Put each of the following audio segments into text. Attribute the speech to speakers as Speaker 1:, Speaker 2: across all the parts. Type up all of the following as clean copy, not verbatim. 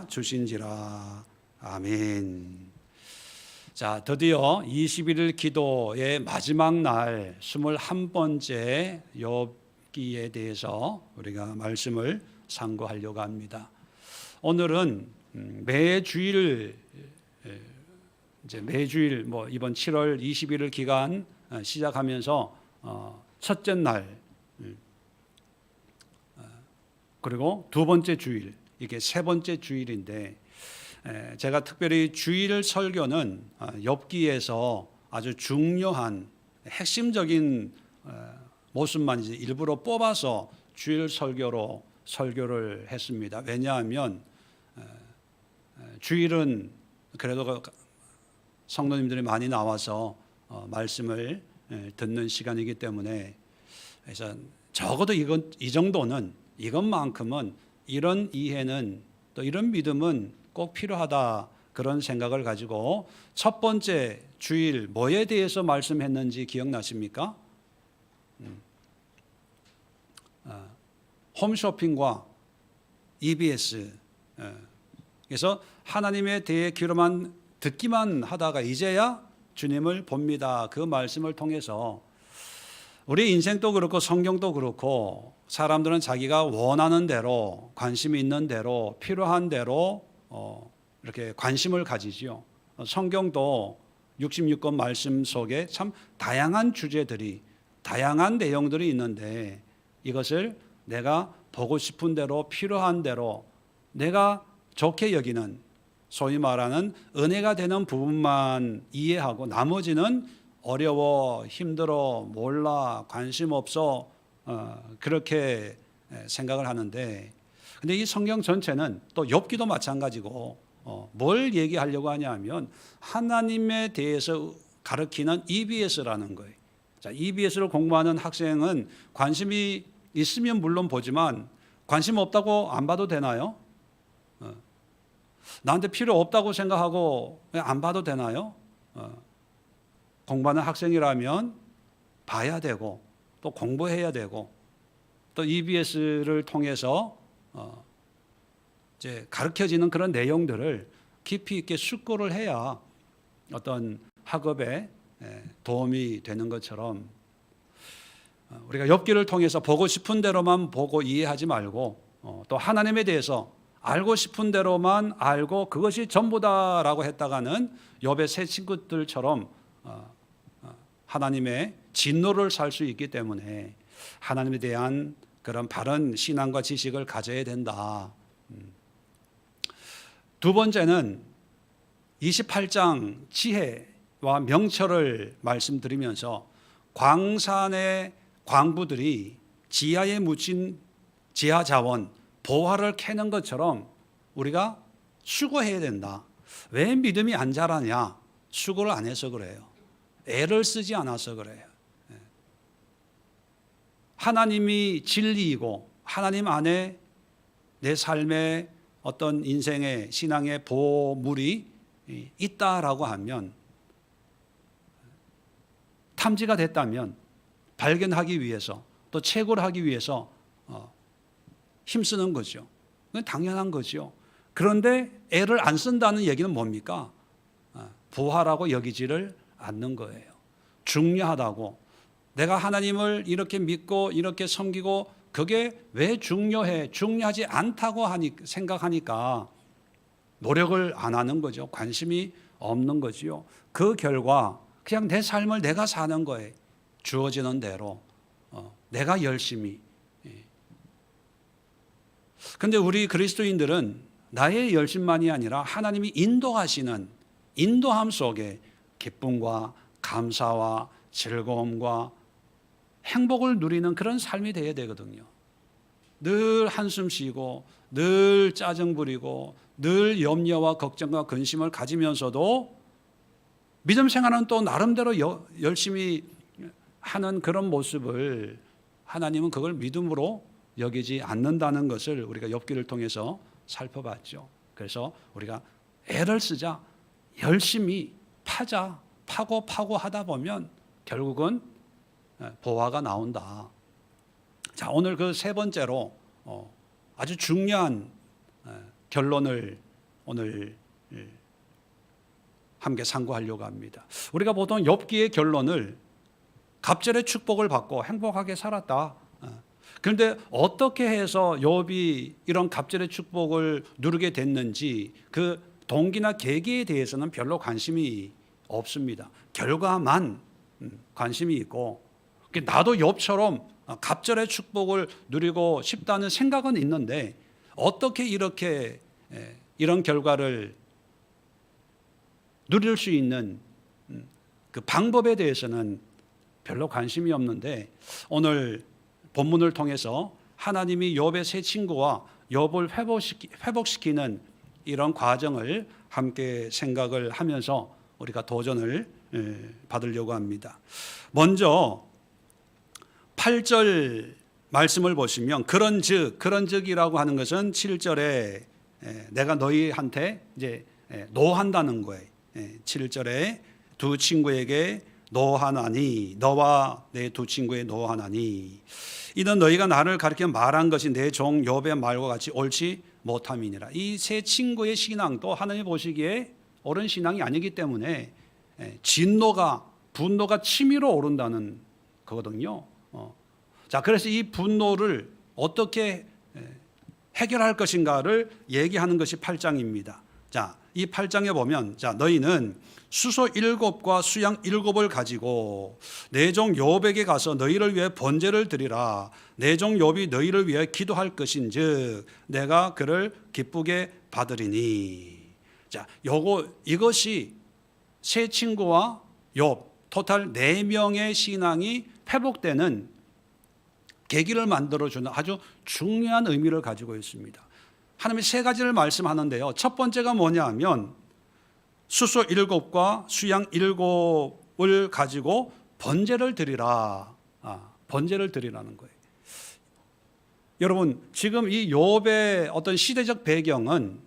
Speaker 1: 주신지라. 아멘. 자, 드디어 21일 기도의 마지막 날 21번째 욥기에 대해서 우리가 말씀을 상고하려고 합니다. 오늘은 매주일 이번 7월 21일 기간 시작하면서 첫째 날 그리고 두 번째 주일, 이게 세 번째 주일인데, 제가 특별히 주일 설교는 욥기에서 아주 중요한 핵심적인 모습만 이제 일부러 뽑아서 주일 설교로 설교를 했습니다. 왜냐하면 주일은 그래도 성도님들이 많이 나와서 말씀을 듣는 시간이기 때문에, 그래서 적어도 이 정도는, 이것만큼은, 이런 이해는 또 이런 믿음은 꼭 필요하다, 그런 생각을 가지고 첫 번째 주일 뭐에 대해서 말씀했는지 기억나십니까? 홈쇼핑과 EBS. 그래서 하나님에 대해 귀로만 듣기만 하다가 이제야 주님을 봅니다. 그 말씀을 통해서 우리 인생도 그렇고 성경도 그렇고, 사람들은 자기가 원하는 대로, 관심이 있는 대로, 필요한 대로 이렇게 관심을 가지지요. 성경도 66권 말씀 속에 참 다양한 주제들이, 다양한 내용들이 있는데, 이것을 내가 보고 싶은 대로, 필요한 대로, 내가 좋게 여기는, 소위 말하는 은혜가 되는 부분만 이해하고 나머지는 어려워, 힘들어, 몰라, 관심 없어, 그렇게 생각을 하는데, 근데 이 성경 전체는 또 욥기도 마찬가지고, 뭘 얘기하려고 하냐면 하나님에 대해서 가르치는 EBS라는 거예요. 자, EBS를 공부하는 학생은 관심이 있으면 물론 보지만, 관심 없다고 안 봐도 되나요? 나한테 필요 없다고 생각하고 안 봐도 되나요? 공부하는 학생이라면 봐야 되고, 또 공부해야 되고, 또 EBS를 통해서 이제 가르쳐지는 그런 내용들을 깊이 있게 숙고를 해야 어떤 학업에 도움이 되는 것처럼, 우리가 욥기를 통해서 보고 싶은 대로만 보고 이해하지 말고, 또 하나님에 대해서 알고 싶은 대로만 알고 그것이 전부다라고 했다가는 욥의 세 친구들처럼 하나님의 진노를 살 수 있기 때문에 하나님에 대한 그런 바른 신앙과 지식을 가져야 된다. 두 번째는 28장 지혜와 명철을 말씀드리면서 광산의 광부들이 지하에 묻힌 지하 자원, 보화를 캐는 것처럼 우리가 수고해야 된다. 왜 믿음이 안 자라냐? 수고를 안 해서 그래요. 애를 쓰지 않아서 그래요. 하나님이 진리이고 하나님 안에 내 삶의 어떤 인생의 신앙의 보물이 있다라고 하면, 탐지가 됐다면 발견하기 위해서, 또 채굴 하기 위해서 힘쓰는 거죠. 그건 당연한 거죠. 그런데 애를 안 쓴다는 얘기는 뭡니까? 부하라고 여기지를 않는 거예요. 중요하다고. 내가 하나님을 이렇게 믿고 이렇게 섬기고 그게 왜 중요해? 중요하지 않다고 생각하니까 노력을 안 하는 거죠. 관심이 없는 거지요. 그 결과 그냥 내 삶을 내가 사는 거예요. 주어지는 대로 내가 열심히. 그런데 우리 그리스도인들은 나의 열심만이 아니라 하나님이 인도하시는 인도함 속에 기쁨과 감사와 즐거움과 행복을 누리는 그런 삶이 되어야 되거든요. 늘 한숨 쉬고, 늘 짜증 부리고, 늘 염려와 걱정과 근심을 가지면서도 믿음 생활은 또 나름대로 열심히 하는 그런 모습을, 하나님은 그걸 믿음으로 여기지 않는다는 것을 우리가 욥기를 통해서 살펴봤죠. 그래서 우리가 애를 쓰자, 열심히 파고 하다 보면 결국은 보화가 나온다. 자, 오늘 그 세 번째로 아주 중요한 결론을 오늘 함께 상고하려고 합니다. 우리가 보통 욥기의 결론을 갑절의 축복을 받고 행복하게 살았다. 그런데 어떻게 해서 욥이 이런 갑절의 축복을 누리게 됐는지 그 동기나 계기에 대해서는 별로 관심이 없습니다. 결과만 관심이 있고, 나도 욥처럼 갑절의 축복을 누리고 싶다는 생각은 있는데 어떻게 이렇게 이런 결과를 누릴 수 있는 그 방법에 대해서는 별로 관심이 없는데, 오늘 본문을 통해서 하나님이 욥의 세 친구와 욥을 회복시키는 이런 과정을 함께 생각을 하면서 우리가 도전을 받으려고 합니다. 먼저 8절 말씀을 보시면 그런즉이라고 하는 것은 7절에 내가 너희한테 이제 노한다는 거예요. 7절에 두 친구에게 노하나니, 너와 내 두 친구의 노하나니 이는 너희가 나를 가리켜 말한 것이 내 종 욥의 말과 같이 옳지 못함이니라. 이 세 친구의 신앙도 하나님 보시기에 옳은 신앙이 아니기 때문에 분노가 치밀어 오른다는 거거든요. 자, 그래서 이 분노를 어떻게 해결할 것인가를 얘기하는 것이 8장입니다. 자, 이 8장에 보면, 자, 너희는 수소 7과 수양 7을 가지고 내 종 욥에게 가서 너희를 위해 번제를 드리라. 내 종 욥이 너희를 위해 기도할 것인즉 내가 그를 기쁘게 받으리니. 자, 이것이 세 친구와 욥 토탈 4명의 신앙이 회복되는 계기를 만들어주는 아주 중요한 의미를 가지고 있습니다. 하나님이 3가지를 말씀하는데요. 첫 번째가 뭐냐 하면 수소 7과 수양 7을 가지고 번제를 드리라. 번제를 드리라는 거예요. 여러분, 지금 이 욥의 어떤 시대적 배경은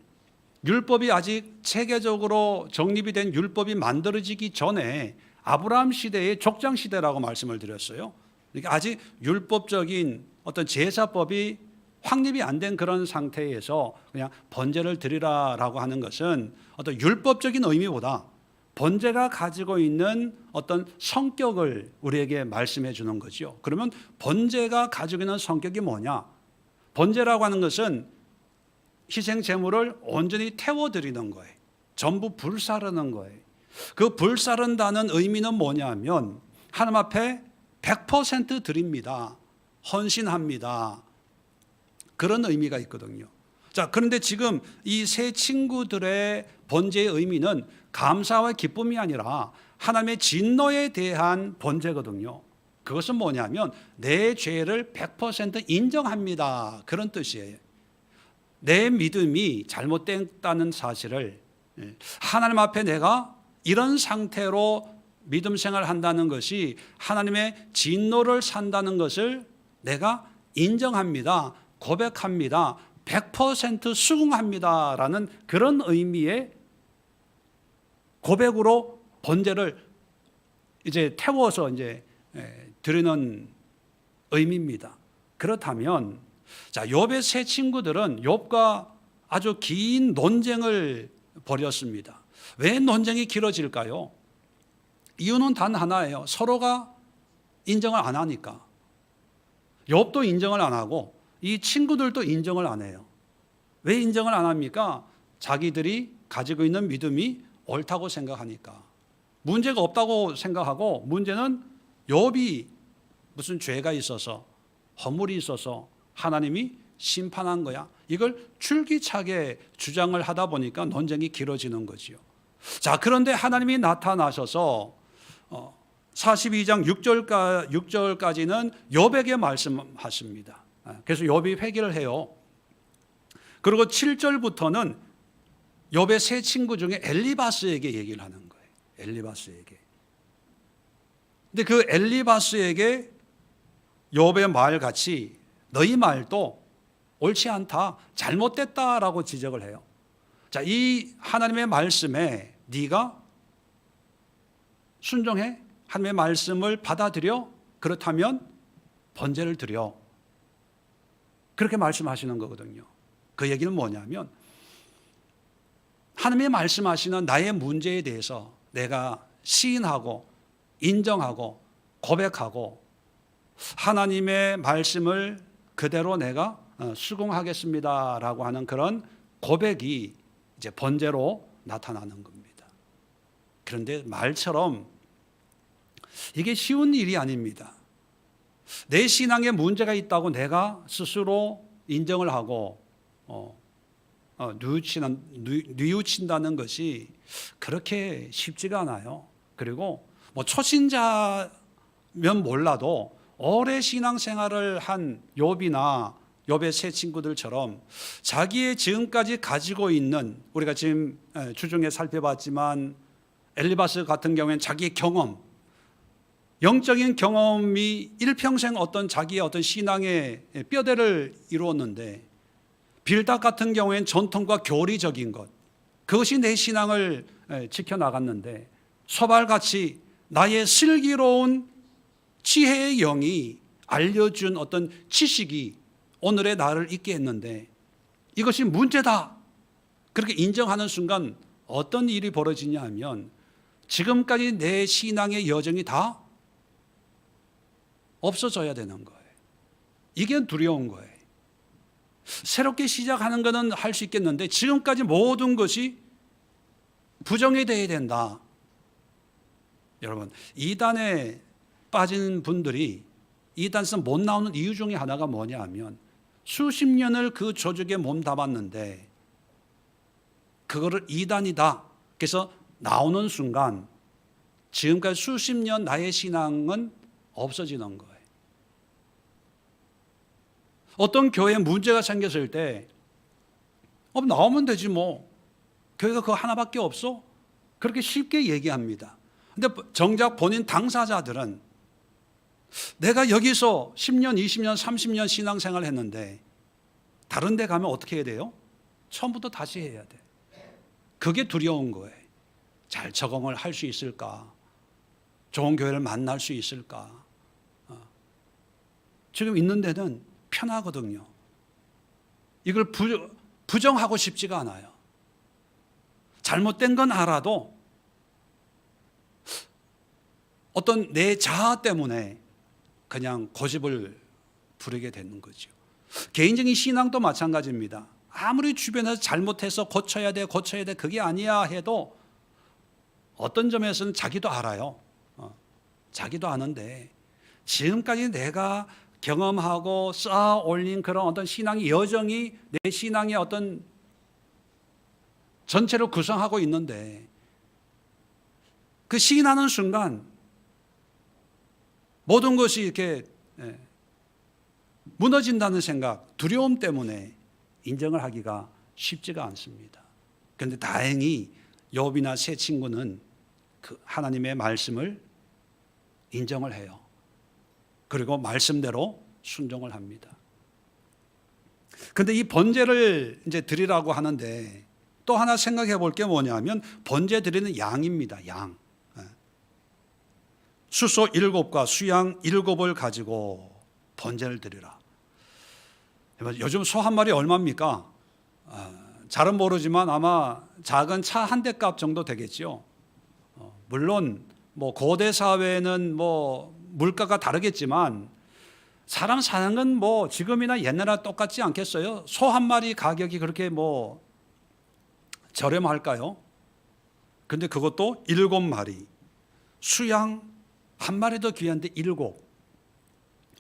Speaker 1: 율법이 아직 체계적으로 정립이 된 율법이 만들어지기 전에 아브라함 시대의 족장 시대라고 말씀을 드렸어요. 그러니까 아직 율법적인 어떤 제사법이 확립이 안 된 그런 상태에서 그냥 번제를 드리라라고 하는 것은 어떤 율법적인 의미보다 번제가 가지고 있는 어떤 성격을 우리에게 말씀해 주는 거죠. 그러면 번제가 가지고 있는 성격이 뭐냐? 번제라고 하는 것은 희생 제물을 온전히 태워드리는 거예요. 전부 불사르는 거예요. 그 불사른다는 의미는 뭐냐면 하나님 앞에 100% 드립니다. 헌신합니다. 그런 의미가 있거든요. 자, 그런데 지금 이 세 친구들의 번제의 의미는 감사와 기쁨이 아니라 하나님의 진노에 대한 번제거든요. 그것은 뭐냐면 내 죄를 100% 인정합니다. 그런 뜻이에요. 내 믿음이 잘못됐다는 사실을, 하나님 앞에 내가 이런 상태로 믿음 생활을 한다는 것이 하나님의 진노를 산다는 것을 내가 인정합니다. 고백합니다. 100% 수긍합니다라는 그런 의미의 고백으로 번제를 이제 태워서 이제 드리는 의미입니다. 그렇다면, 자, 욥의 세 친구들은 욥과 아주 긴 논쟁을 벌였습니다. 왜 논쟁이 길어질까요? 이유는 단 하나예요. 서로가 인정을 안 하니까. 욥도 인정을 안 하고 이 친구들도 인정을 안 해요. 왜 인정을 안 합니까? 자기들이 가지고 있는 믿음이 옳다고 생각하니까. 문제가 없다고 생각하고, 문제는 욥이 무슨 죄가 있어서, 허물이 있어서 하나님이 심판한 거야. 이걸 줄기차게 주장을 하다 보니까 논쟁이 길어지는 거지요. 자, 그런데 하나님이 나타나셔서 42장 6절까지는 욥에게 말씀하십니다. 그래서 욥이 회개를 해요. 그리고 7절부터는 욥의 세 친구 중에 엘리바스에게 얘기를 하는 거예요. 엘리바스에게. 근데 그 엘리바스에게 욥의 말같이 너희 말도 옳지 않다, 잘못됐다라고 지적을 해요. 자, 이 하나님의 말씀에 네가 순종해? 하나님의 말씀을 받아들여? 그렇다면 번제를 드려. 그렇게 말씀하시는 거거든요. 그 얘기는 뭐냐면 하나님이 말씀하시는 나의 문제에 대해서 내가 시인하고 인정하고 고백하고 하나님의 말씀을 그대로 내가 수긍하겠습니다라고 하는 그런 고백이 이제 번제로 나타나는 겁니다. 그런데 말처럼 이게 쉬운 일이 아닙니다. 내 신앙에 문제가 있다고 내가 스스로 인정을 하고 뉘우친다는 것이 그렇게 쉽지가 않아요. 그리고 뭐 초신자면 몰라도 오래 신앙생활을 한 욥이나 욥의 세 친구들처럼 자기의 지금까지 가지고 있는, 우리가 지금 주중에 살펴봤지만 엘리바스 같은 경우에는 자기의 경험, 영적인 경험이 일평생 어떤 자기의 어떤 신앙의 뼈대를 이루었는데, 빌닷 같은 경우에는 전통과 교리적인 것, 그것이 내 신앙을 지켜나갔는데, 소발같이 나의 슬기로운 지혜의 영이 알려준 어떤 지식이 오늘의 나를 있게 했는데 이것이 문제다, 그렇게 인정하는 순간 어떤 일이 벌어지냐 하면 지금까지 내 신앙의 여정이 다 없어져야 되는 거예요. 이게 두려운 거예요. 새롭게 시작하는 것은 할 수 있겠는데 지금까지 모든 것이 부정이 되어야 된다. 여러분, 이단에 빠진 분들이 이단에서 못 나오는 이유 중에 하나가 뭐냐 하면 수십 년을 그 조직에 몸담았는데 그거를 이단이다, 그래서 나오는 순간 지금까지 수십 년 나의 신앙은 없어지는 거예요. 어떤 교회에 문제가 생겼을 때 나오면 되지 뭐, 교회가 그거 하나밖에 없어? 그렇게 쉽게 얘기합니다. 근데 정작 본인 당사자들은 내가 여기서 10년, 20년, 30년 신앙생활을 했는데 다른 데 가면 어떻게 해야 돼요? 처음부터 다시 해야 돼. 그게 두려운 거예요. 잘 적응을 할 수 있을까? 좋은 교회를 만날 수 있을까? 지금 있는 데는 편하거든요. 이걸 부정하고 싶지가 않아요. 잘못된 건 알아도 어떤 내 자아 때문에 그냥 고집을 부리게 되는 거죠. 개인적인 신앙도 마찬가지입니다. 아무리 주변에서 잘못해서 고쳐야 돼 그게 아니야 해도 어떤 점에서는 자기도 알아요. 자기도 아는데 지금까지 내가 경험하고 쌓아 올린 그런 어떤 신앙의 여정이 내 신앙의 어떤 전체를 구성하고 있는데 그 시인하는 순간 모든 것이 이렇게 무너진다는 생각, 두려움 때문에 인정을 하기가 쉽지가 않습니다. 그런데 다행히 욥이나 세 친구는 그 하나님의 말씀을 인정을 해요. 그리고 말씀대로 순종을 합니다. 그런데 이 번제를 이제 드리라고 하는데 또 하나 생각해 볼 게 뭐냐면 번제 드리는 양입니다. 양. 수소 7과 수양 7을 가지고 번제를 드리라. 요즘 소 한 마리 얼마입니까? 잘은 모르지만 아마 작은 차 한 대 값 정도 되겠죠. 물론 뭐 고대 사회는 뭐 물가가 다르겠지만 사람 사는 건 뭐 지금이나 옛날이나 똑같지 않겠어요? 소 한 마리 가격이 그렇게 뭐 저렴할까요? 근데 그것도 7마리, 수양 한 마리 더 귀한데 7.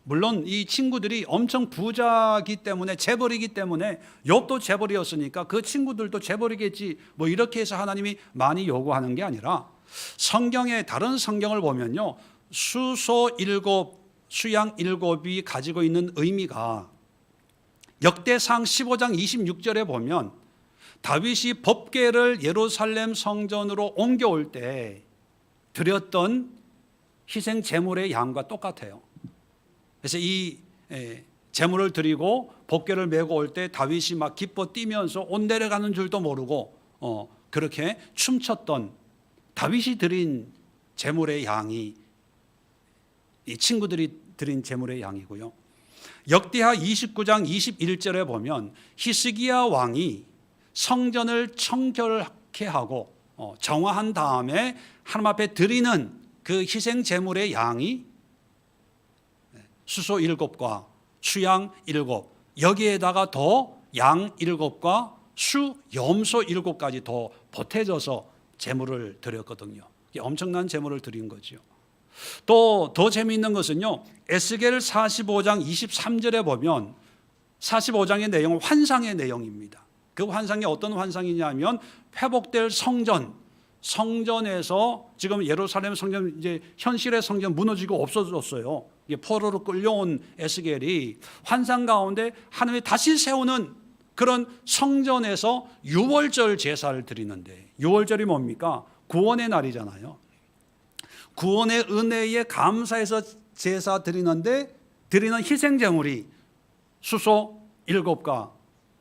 Speaker 1: 물론 이 친구들이 엄청 부자기 때문에, 재벌이기 때문에, 욥도 재벌이었으니까 그 친구들도 재벌이겠지 뭐 이렇게 해서 하나님이 많이 요구하는 게 아니라 성경의 다른 성경을 보면요, 수소 7, 수양 7이 가지고 있는 의미가 역대상 15장 26절에 보면 다윗이 법궤를 예루살렘 성전으로 옮겨올 때 드렸던 희생 제물의 양과 똑같아요. 그래서 이 제물을 드리고 법궤를 메고 올 때 다윗이 막 기뻐 뛰면서 온 내려가는 줄도 모르고 그렇게 춤췄던 다윗이 드린 제물의 양이 이 친구들이 드린 제물의 양이고요. 역대하 29장 21절에 보면 히스기야 왕이 성전을 하고 정화한 다음에 하나님 앞에 드리는 그 희생 제물의 양이 수소 7과 수양 7, 여기에다가 더 양 7과 수 염소 7까지 더 보태져서 제물을 드렸거든요. 이게 엄청난 제물을 드린 거죠. 또 더 재미있는 것은요, 에스겔 45장 23절에 보면 45장의 내용은 환상의 내용입니다. 그 환상이 어떤 환상이냐면 회복될 성전에서 지금 예루살렘 성전, 이제 현실의 성전 무너지고 없어졌어요. 이게 포로로 끌려온 에스겔이 환상 가운데 하나님이 다시 세우는 그런 성전에서 유월절 제사를 드리는데, 유월절이 뭡니까? 구원의 날이잖아요. 구원의 은혜에 감사해서 제사 드리는데 드리는 희생 제물이 수소 7과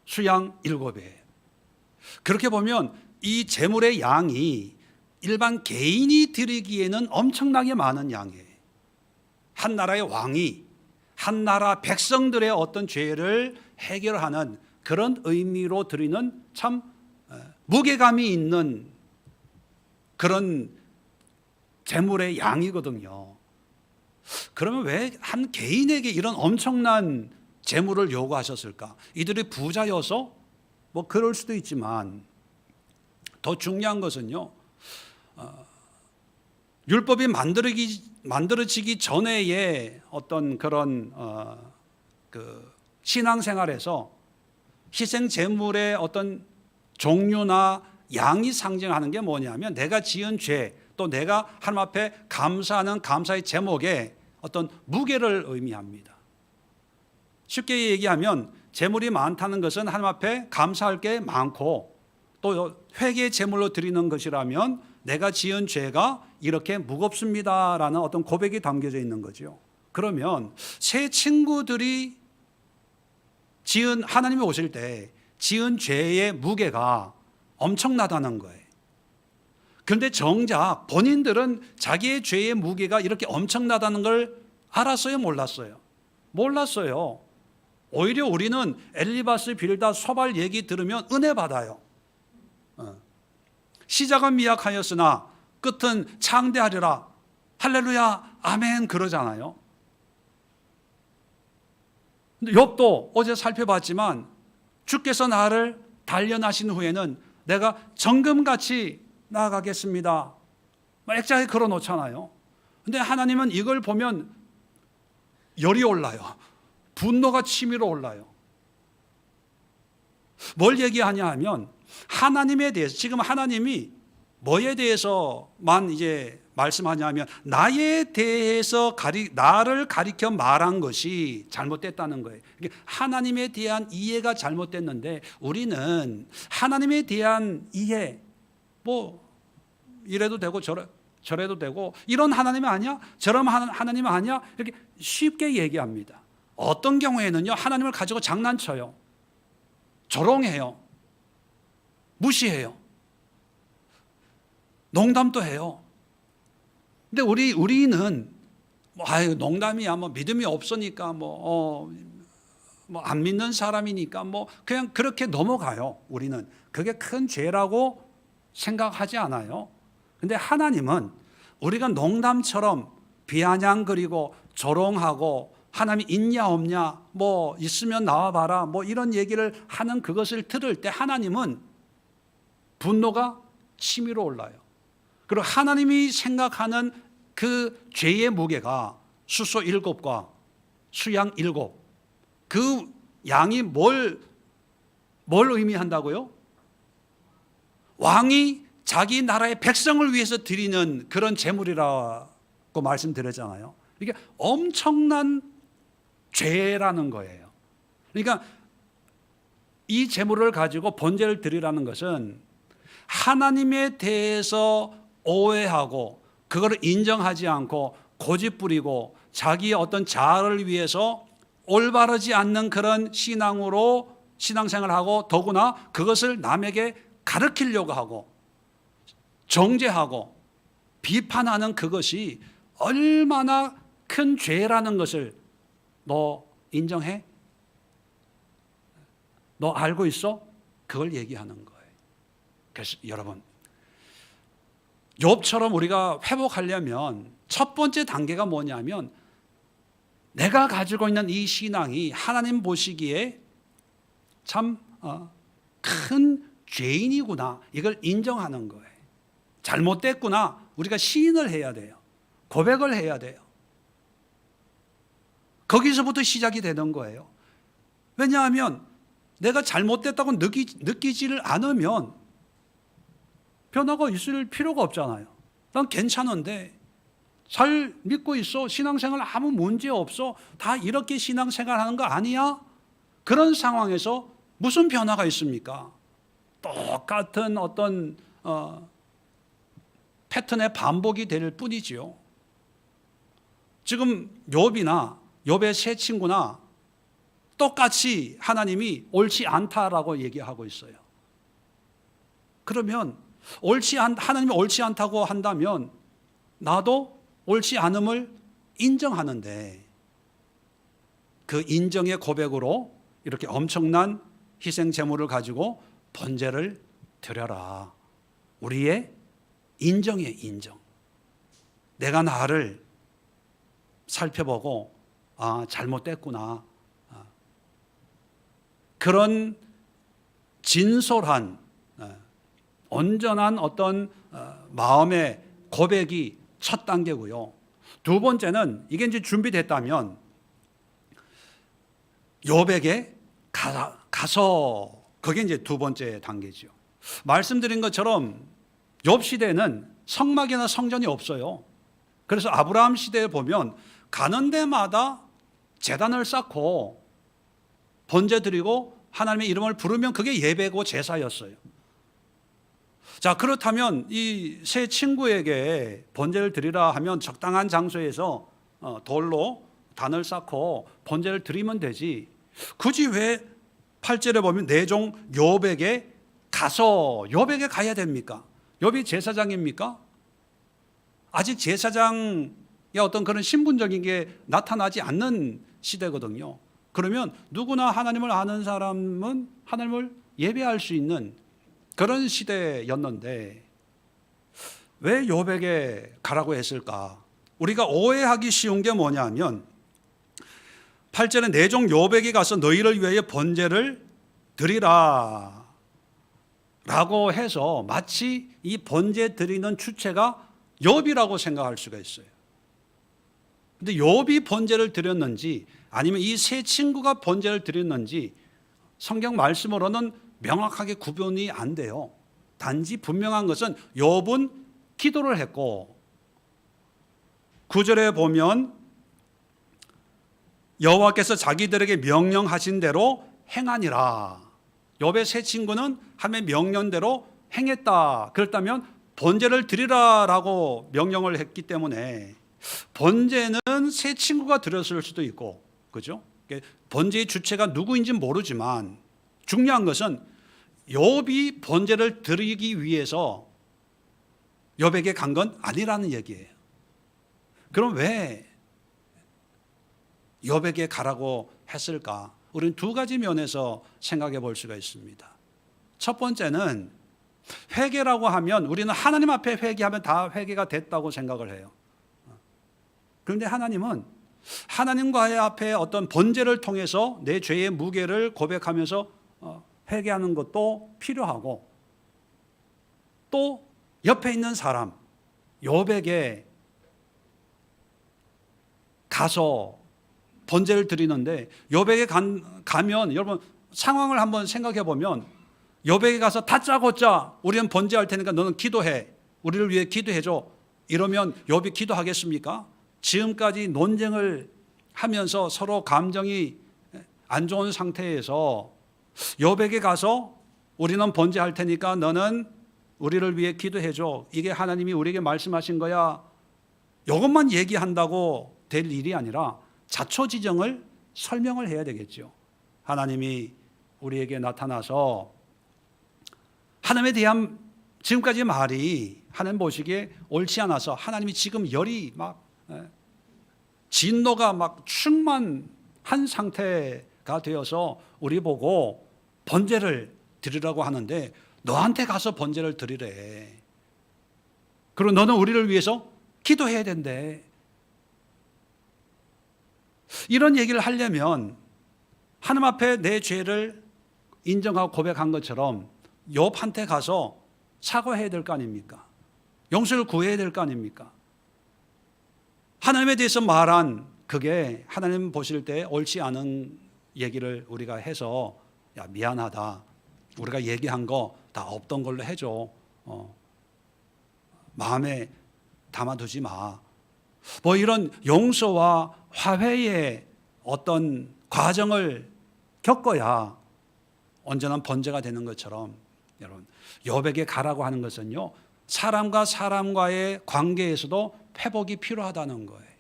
Speaker 1: 수양 7이에요. 그렇게 보면 이 제물의 양이 일반 개인이 드리기에는 엄청나게 많은 양이에요. 한 나라의 왕이 한 나라 백성들의 어떤 죄를 해결하는 그런 의미로 드리는 참 무게감이 있는 그런 제물의 양이거든요. 그러면 왜 한 개인에게 이런 엄청난 제물을 요구하셨을까? 이들이 부자여서 뭐 그럴 수도 있지만 더 중요한 것은요, 율법이 만들어지기 전에의 어떤 그런 그 신앙생활에서 희생 제물의 어떤 종류나 양이 상징하는 게 뭐냐면 내가 지은 죄, 또 내가 하나님 앞에 감사하는 감사의 제목에 어떤 무게를 의미합니다. 쉽게 얘기하면 제물이 많다는 것은 하나님 앞에 감사할 게 많고, 또 회개 제물로 드리는 것이라면 내가 지은 죄가 이렇게 무겁습니다라는 어떤 고백이 담겨져 있는 거죠. 그러면 새 친구들이 하나님이 오실 때 지은 죄의 무게가 엄청나다는 거예요. 그런데 정작 본인들은 자기의 죄의 무게가 이렇게 엄청나다는 걸 알았어요, 몰랐어요? 몰랐어요. 오히려 우리는 엘리바스, 빌다, 소발 얘기 들으면 은혜 받아요. 시작은 미약하였으나 끝은 창대하리라. 할렐루야, 아멘 그러잖아요. 근데 욥도 어제 살펴봤지만 주께서 나를 단련하신 후에는 내가 정금같이 나아가겠습니다. 액자에 걸어놓잖아요. 근데 하나님은 이걸 보면 열이 올라요. 분노가 치밀어 올라요. 뭘 얘기하냐 하면 하나님에 대해서, 지금 하나님이 뭐에 대해서만 이제 말씀하냐면 나에 대해서 나를 가리켜 말한 것이 잘못됐다는 거예요. 하나님에 대한 이해가 잘못됐는데 우리는 하나님에 대한 이해, 뭐 이래도 되고 저래도 되고, 이런 하나님이 아니야? 저런 하나님이 아니야? 이렇게 쉽게 얘기합니다. 어떤 경우에는요, 하나님을 가지고 장난쳐요. 조롱해요. 무시해요. 농담도 해요. 근데 우리는 농담이야, 뭐 믿음이 없으니까, 안 믿는 사람이니까 그냥 그렇게 넘어가요. 우리는 그게 큰 죄라고 생각하지 않아요. 근데 하나님은 우리가 농담처럼 비아냥거리고 조롱하고 하나님이 있냐 없냐, 뭐 있으면 나와봐라, 뭐 이런 얘기를 하는 그것을 들을 때 하나님은 분노가 치밀어 올라요. 그리고 하나님이 생각하는 그 죄의 무게가 수소 7과 수양 7, 그 양이 뭘 의미한다고요? 왕이 자기 나라의 백성을 위해서 드리는 그런 제물이라고 말씀드렸잖아요. 이게 엄청난 죄라는 거예요. 그러니까 이 제물을 가지고 번제를 드리라는 것은 하나님에 대해서 오해하고 그거를 인정하지 않고 고집 부리고 자기의 어떤 자아를 위해서 올바르지 않는 그런 신앙생활을 하고, 더구나 그것을 남에게 가르치려고 하고 정죄하고 비판하는 그것이 얼마나 큰 죄라는 것을 너 인정해? 너 알고 있어? 그걸 얘기하는 거예요. 그래서 여러분, 욥처럼 우리가 회복하려면 첫 번째 단계가 뭐냐면 내가 가지고 있는 이 신앙이 하나님 보시기에 참 큰 죄인이구나, 이걸 인정하는 거예요. 잘못됐구나, 우리가 시인을 해야 돼요. 고백을 해야 돼요. 거기서부터 시작이 되는 거예요. 왜냐하면 내가 잘못됐다고 느끼지를 않으면 변화가 있을 필요가 없잖아요. 난 괜찮은데, 잘 믿고 있어, 신앙생활 아무 문제 없어, 다 이렇게 신앙생활하는 거 아니야? 그런 상황에서 무슨 변화가 있습니까? 똑같은 어떤 패턴의 반복이 될 뿐이지요. 지금 욥의 세 친구나 똑같이 하나님이 옳지 않다라고 얘기하고 있어요. 그러면 하나님이 옳지 않다고 한다면 나도 옳지 않음을 인정하는데, 그 인정의 고백으로 이렇게 엄청난 희생 제물을 가지고 번제를 드려라. 우리의 인정의 인정. 내가 나를 살펴보고 잘못됐구나. 그런 진솔한 온전한 어떤 마음의 고백이 첫 단계고요. 두 번째는 이게 이제 준비됐다면 욥에게 가서, 그게 이제 두 번째 단계죠. 말씀드린 것처럼 욥 시대에는 성막이나 성전이 없어요. 그래서 아브라함 시대에 보면 가는 데마다 제단을 쌓고 번제 드리고 하나님의 이름을 부르면 그게 예배고 제사였어요. 자, 그렇다면 이 세 친구에게 번제를 드리라 하면 적당한 장소에서 돌로 단을 쌓고 번제를 드리면 되지, 굳이 왜 8절에 보면 내 종 욥에게 가서 욥에게 가야 됩니까? 욥이 제사장입니까? 아직 제사장의 어떤 그런 신분적인 게 나타나지 않는 시대거든요. 그러면 누구나 하나님을 아는 사람은 하나님을 예배할 수 있는 그런 시대였는데 왜 욥에게 가라고 했을까? 우리가 오해하기 쉬운 게 뭐냐면 8절에 내 종 욥에게 가서 너희를 위하여 번제를 드리라 라고 해서 마치 이 번제 드리는 주체가 욥이라고 생각할 수가 있어요. 근데 욥이 번제를 드렸는지 아니면 이 세 친구가 번제를 드렸는지 성경 말씀으로는 명확하게 구분이 안 돼요. 단지 분명한 것은 욥은 기도를 했고 9절에 보면 여호와께서 자기들에게 명령하신 대로 행하니라. 욥의 세 친구는 하나님의 명령대로 행했다. 그렇다면 번제를 드리라라고 명령을 했기 때문에 번제는 세 친구가 드렸을 수도 있고, 그죠? 번제의 주체가 누구인지는 모르지만 중요한 것은 욥이 번제를 드리기 위해서 욥에게 간 건 아니라는 얘기예요. 그럼 왜 욥에게 가라고 했을까? 우리는 두 가지 면에서 생각해 볼 수가 있습니다. 첫 번째는 회개라고 하면 우리는 하나님 앞에 회개하면 다 회개가 됐다고 생각을 해요. 그런데 하나님은 하나님과의 앞에 어떤 번제를 통해서 내 죄의 무게를 고백하면서 회개하는 것도 필요하고, 또 옆에 있는 사람 욥에게 가서 번제를 드리는데 욥에게 가면 여러분 상황을 한번 생각해 보면 욥에게 가서 다짜고짜 우리는 번제할 테니까 너는 기도해, 우리를 위해 기도해줘, 이러면 욥이 기도하겠습니까? 지금까지 논쟁을 하면서 서로 감정이 안 좋은 상태에서 욥에게 가서 우리는 번제할 테니까 너는 우리를 위해 기도해줘, 이게 하나님이 우리에게 말씀하신 거야, 이것만 얘기한다고 될 일이 아니라 자초지정을 설명을 해야 되겠죠. 하나님이 우리에게 나타나서 하나님에 대한 지금까지 말이 하나님 보시기에 옳지 않아서 하나님이 지금 열이 막 진노가 막 충만한 상태가 되어서 우리 보고 번제를 드리라고 하는데 너한테 가서 번제를 드리래. 그리고 너는 우리를 위해서 기도해야 된대. 이런 얘기를 하려면 하나님 앞에 내 죄를 인정하고 고백한 것처럼 욥한테 가서 사과해야 될 거 아닙니까? 용서를 구해야 될 거 아닙니까? 하나님에 대해서 말한 그게 하나님 보실 때 옳지 않은 얘기를 우리가 해서 야 미안하다, 우리가 얘기한 거 다 없던 걸로 해줘, 마음에 담아두지 마, 뭐 이런 용서와 화해의 어떤 과정을 겪어야 언제나 번제가 되는 것처럼, 여러분 욥에게 가라고 하는 것은요, 사람과 사람과의 관계에서도 회복이 필요하다는 거예요.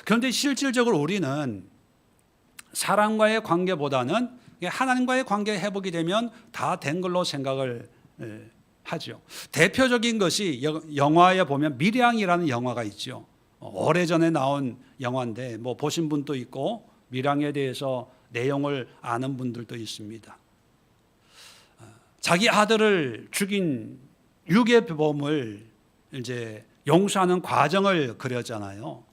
Speaker 1: 그런데 실질적으로 우리는 사람과의 관계보다는 하나님과의 관계 회복이 되면 다 된 걸로 생각을 하죠. 대표적인 것이 영화에 보면 밀양이라는 영화가 있죠. 오래전에 나온 영화인데 뭐 보신 분도 있고 밀양에 대해서 내용을 아는 분들도 있습니다. 자기 아들을 죽인 유괴범을 이제 용서하는 과정을 그렸잖아요.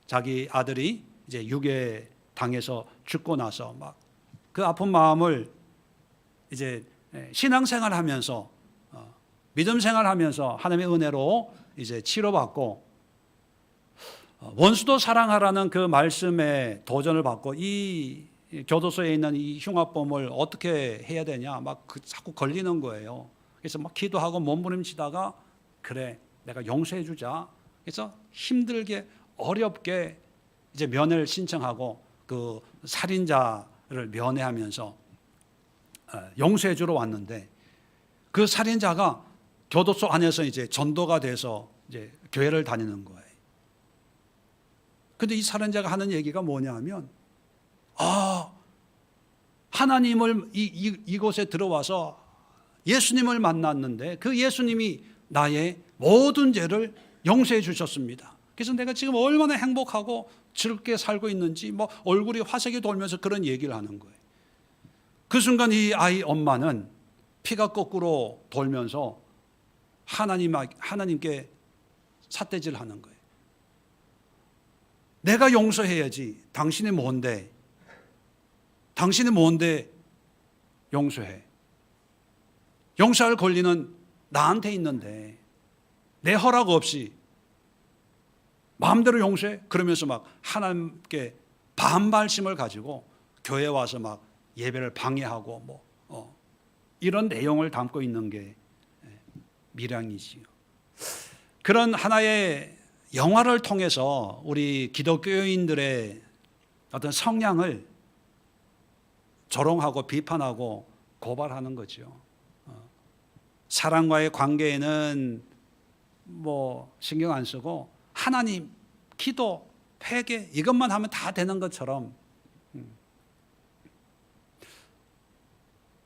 Speaker 1: 자기 아들이 이제 유괴 당해서 죽고 나서 막 그 아픈 마음을 이제 신앙생활하면서 믿음 생활하면서 하나님의 은혜로 이제 치료받고 원수도 사랑하라는 그 말씀에 도전을 받고 이 교도소에 있는 이 흉악범을 어떻게 해야 되냐 막 자꾸 걸리는 거예요. 그래서 막 기도하고 몸부림치다가 그래 내가 용서해 주자. 그래서 힘들게 어렵게 이제 면회를 신청하고 그 살인자를 면회하면서 용서해 주러 왔는데 그 살인자가 교도소 안에서 이제 전도가 돼서 이제 교회를 다니는 거예요. 근데 이 살인자가 하는 얘기가 뭐냐 하면 하나님을 이곳에 들어와서 예수님을 만났는데 그 예수님이 나의 모든 죄를 용서해 주셨습니다. 그래서 내가 지금 얼마나 행복하고 즐겁게 살고 있는지 뭐 얼굴이 화색이 돌면서 그런 얘기를 하는 거예요. 그 순간 이 아이 엄마는 피가 거꾸로 돌면서 하나님께 삿대질 하는 거예요. 내가 용서해야지. 당신이 뭔데? 당신이 뭔데 용서해? 용서할 권리는 나한테 있는데 내 허락 없이 마음대로 용서해? 그러면서 막 하나님께 반발심을 가지고 교회에 와서 막 예배를 방해하고 이런 내용을 담고 있는 게 밀양이지요. 그런 하나의 영화를 통해서 우리 기독교인들의 어떤 성향을 조롱하고 비판하고 고발하는 거죠. 사람과의 관계에는 뭐 신경 안 쓰고 하나님, 기도, 회개 이것만 하면 다 되는 것처럼,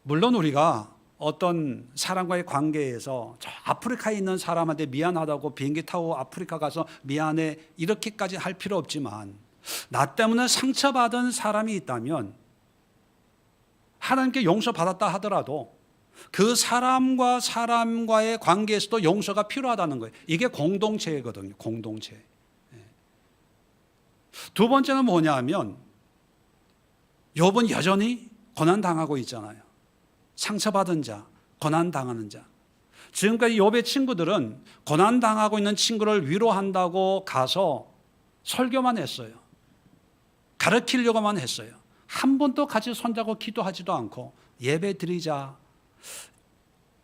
Speaker 1: 물론 우리가 어떤 사람과의 관계에서 저 아프리카에 있는 사람한테 미안하다고 비행기 타고 아프리카 가서 미안해 이렇게까지 할 필요 없지만 나 때문에 상처받은 사람이 있다면 하나님께 용서받았다 하더라도 그 사람과 사람과의 관계에서도 용서가 필요하다는 거예요. 이게 공동체거든요. 공동체. 두 번째는 뭐냐 하면 욥은 여전히 고난당하고 있잖아요. 상처받은 자, 고난당하는 자. 지금까지 욥의 친구들은 고난당하고 있는 친구를 위로한다고 가서 설교만 했어요. 가르치려고만 했어요. 한 번도 같이 손잡고 기도하지도 않고 예배 드리자.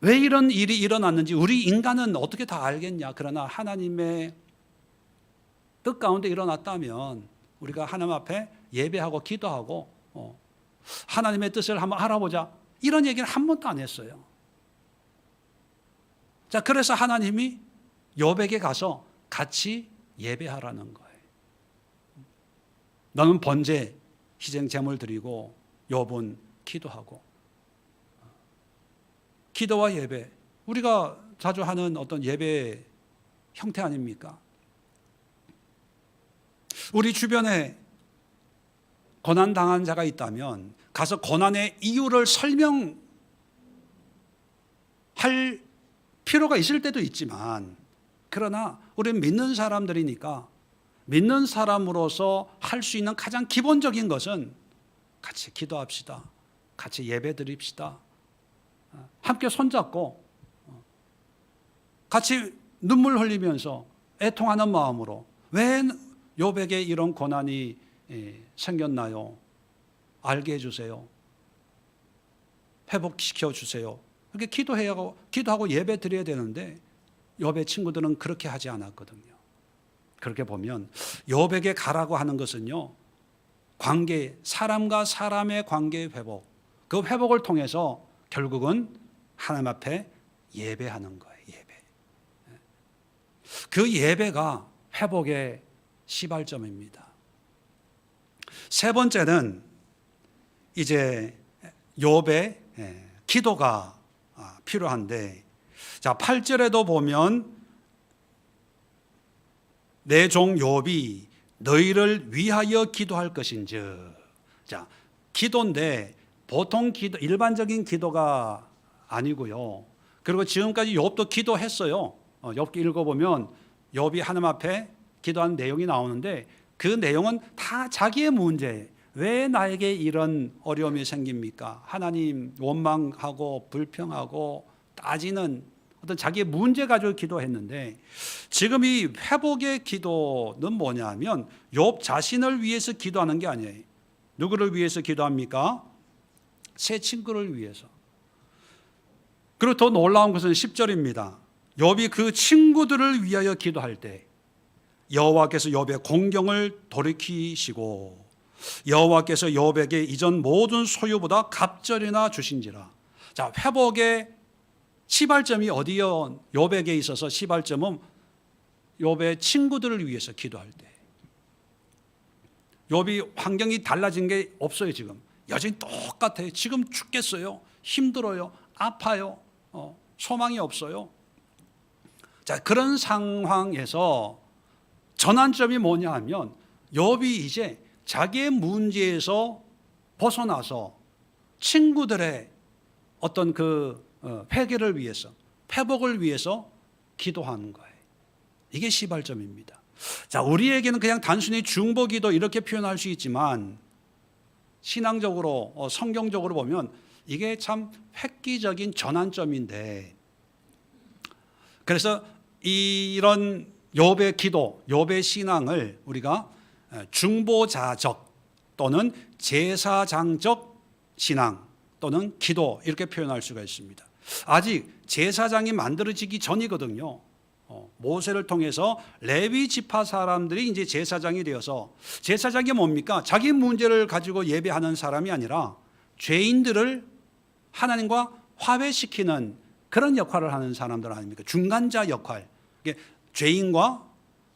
Speaker 1: 왜 이런 일이 일어났는지 우리 인간은 어떻게 다 알겠냐. 그러나 하나님의 뜻 가운데 일어났다면 우리가 하나님 앞에 예배하고 기도하고 하나님의 뜻을 한번 알아보자. 이런 얘기를 한 번도 안 했어요. 자, 그래서 하나님이 욥에게 가서 같이 예배하라는 거예요. 너는 번제, 희생 제물 드리고 욥은 기도하고. 기도와 예배, 우리가 자주 하는 어떤 예배 형태 아닙니까? 우리 주변에 고난당한 자가 있다면 가서 고난의 이유를 설명할 필요가 있을 때도 있지만, 그러나 우리는 믿는 사람들이니까 믿는 사람으로서 할 수 있는 가장 기본적인 것은 같이 기도합시다, 같이 예배 드립시다, 함께 손잡고 같이 눈물 흘리면서 애통하는 마음으로, 왜 욥에게 이런 고난이 생겼나요? 알게 해주세요, 회복시켜 주세요. 그렇게 기도하고 예배 드려야 되는데 욥의 친구들은 그렇게 하지 않았거든요. 그렇게 보면 욥에게 가라고 하는 것은요, 관계, 사람과 사람의 관계의 회복, 그 회복을 통해서 결국은 하나님 앞에 예배하는 거예요. 예배. 그 예배가 회복의 시발점입니다. 세 번째는 이제 욥의 기도가 필요한데, 자 8절에도 보면 내 종 욥이 너희를 위하여 기도할 것인즉, 자 기도인데 보통 기도, 일반적인 기도가 아니고요. 그리고 지금까지 욥도 기도했어요. 욥기 읽어보면 욥이 하나님 앞에 기도한 내용이 나오는데, 그 내용은 다 자기의 문제, 왜 나에게 이런 어려움이 생깁니까? 하나님 원망하고 불평하고 따지는 어떤 자기의 문제 가지고 기도했는데, 지금 이 회복의 기도는 뭐냐면 욥 자신을 위해서 기도하는 게 아니에요. 누구를 위해서 기도합니까? 새 친구를 위해서. 그리고 더 놀라운 것은 10절입니다. 욥이 그 친구들을 위하여 기도할 때 여호와께서 욥의 공경을 돌이키시고 여호와께서 욥에게 이전 모든 소유보다 갑절이나 주신지라. 자, 회복의 시발점이 어디요? 욥에게 있어서 시발점은 욥의 친구들을 위해서 기도할 때. 욥이 환경이 달라진 게 없어요. 지금 여전히 똑같아요. 지금 죽겠어요, 힘들어요, 아파요, 소망이 없어요. 자, 그런 상황에서 전환점이 뭐냐 하면 욥이 이제 자기의 문제에서 벗어나서 친구들의 어떤 그 회개를 위해서, 회복을 위해서 기도하는 거예요. 이게 시발점입니다. 자, 우리에게는 그냥 단순히 중보기도 이렇게 표현할 수 있지만, 신앙적으로 성경적으로 보면 이게 참 획기적인 전환점인데, 그래서 이런 욥의 기도, 욥의 신앙을 우리가 중보자적 또는 제사장적 신앙 또는 기도, 이렇게 표현할 수가 있습니다. 아직 제사장이 만들어지기 전이거든요. 모세를 통해서 레위 지파 사람들이 이제 제사장이 되어서, 제사장이 뭡니까? 자기 문제를 가지고 예배하는 사람이 아니라 죄인들을 하나님과 화해시키는 그런 역할을 하는 사람들 아닙니까? 중간자 역할, 죄인과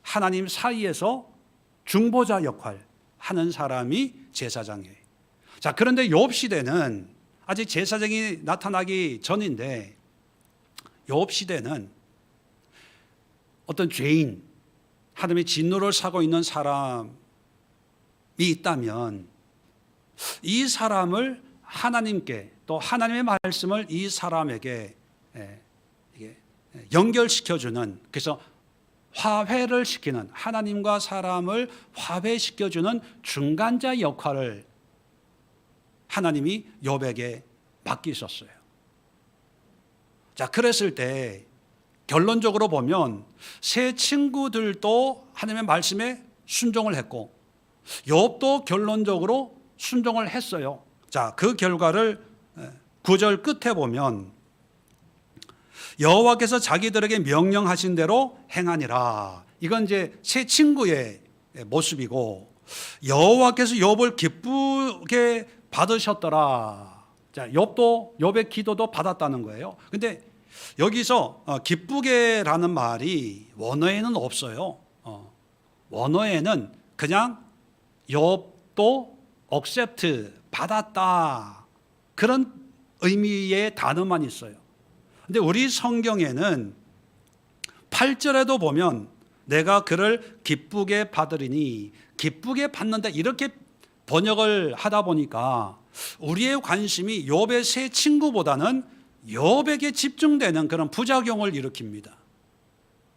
Speaker 1: 하나님 사이에서 중보자 역할 하는 사람이 제사장이에요. 자, 그런데 욥 시대는 아직 제사장이 나타나기 전인데, 욥 시대는 어떤 죄인, 하나님의 진노를 사고 있는 사람이 있다면 이 사람을 하나님께, 또 하나님의 말씀을 이 사람에게 연결시켜주는, 그래서 화해를 시키는, 하나님과 사람을 화해시켜주는 중간자 역할을 하나님이 욥에게 맡기셨어요. 자, 그랬을 때 결론적으로 보면 새 친구들도 하나님의 말씀에 순종을 했고 욥도 결론적으로 순종을 했어요. 자, 그 결과를 9절 끝에 보면 여호와께서 자기들에게 명령하신 대로 행하니라. 이건 이제 새 친구의 모습이고, 여호와께서 욥을 기쁘게 받으셨더라. 자, 욥의 기도도 받았다는 거예요. 근데 여기서 기쁘게라는 말이 원어에는 없어요. 원어에는 그냥 욥도 accept, 받았다, 그런 의미의 단어만 있어요. 근데 우리 성경에는 8절에도 보면 내가 그를 기쁘게 받으리니, 기쁘게 받는다, 이렇게 번역을 하다 보니까 우리의 관심이 욥의 새 친구보다는 욥에게 집중되는 그런 부작용을 일으킵니다.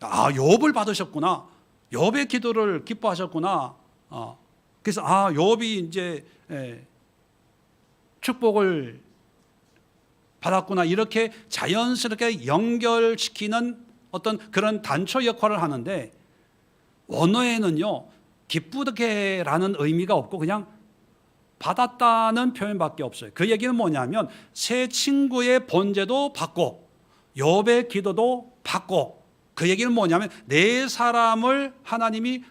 Speaker 1: 아, 욥을 받으셨구나. 욥의 기도를 기뻐하셨구나. 그래서 욥이 이제 축복을 받았구나. 이렇게 자연스럽게 연결시키는 어떤 그런 단초 역할을 하는데, 원어에는요, 기쁘게라는 의미가 없고 그냥 받았다는 표현밖에 없어요. 그 얘기는 뭐냐면 새 친구의 번제도 받고 욥의 기도도 받고, 그 얘기는 뭐냐면 네 사람을 하나님이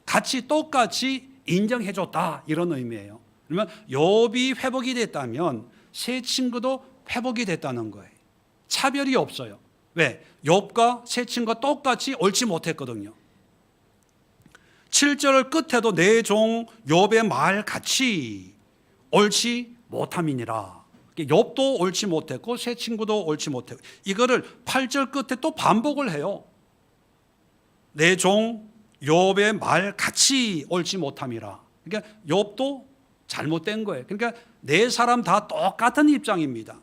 Speaker 1: 같이 똑같이 인정해 줬다, 이런 의미예요. 그러면 욥이 회복이 됐다면 새 친구도 회복이 됐다는 거예요. 차별이 없어요. 왜? 욥과 새 친구가 똑같이 옳지 못했거든요. 7절 끝에도 내 종 욥의 말 같이 옳지 못함이니라. 욥도 옳지 못했고 새 친구도 옳지 못했고, 이거를 8절 끝에 또 반복을 해요. 내 종 욥의 말 같이 옳지 못함이라. 그러니까 욥도 잘못된 거예요. 그러니까 네 사람 다 똑같은 입장입니다.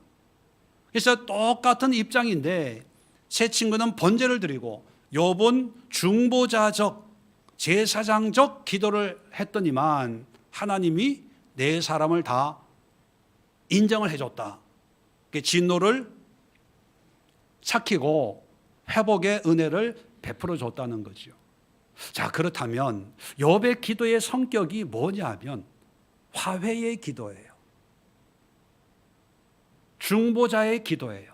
Speaker 1: 그래서 똑같은 입장인데 새 친구는 번제를 드리고 욥은 중보자적 제사장적 기도를 했더니만 하나님이 네 사람을 다 인정을 해줬다. 진노를 삭히고 회복의 은혜를 베풀어 줬다는 거죠. 자, 그렇다면 욥의 기도의 성격이 뭐냐면 화해의 기도예요. 중보자의 기도예요.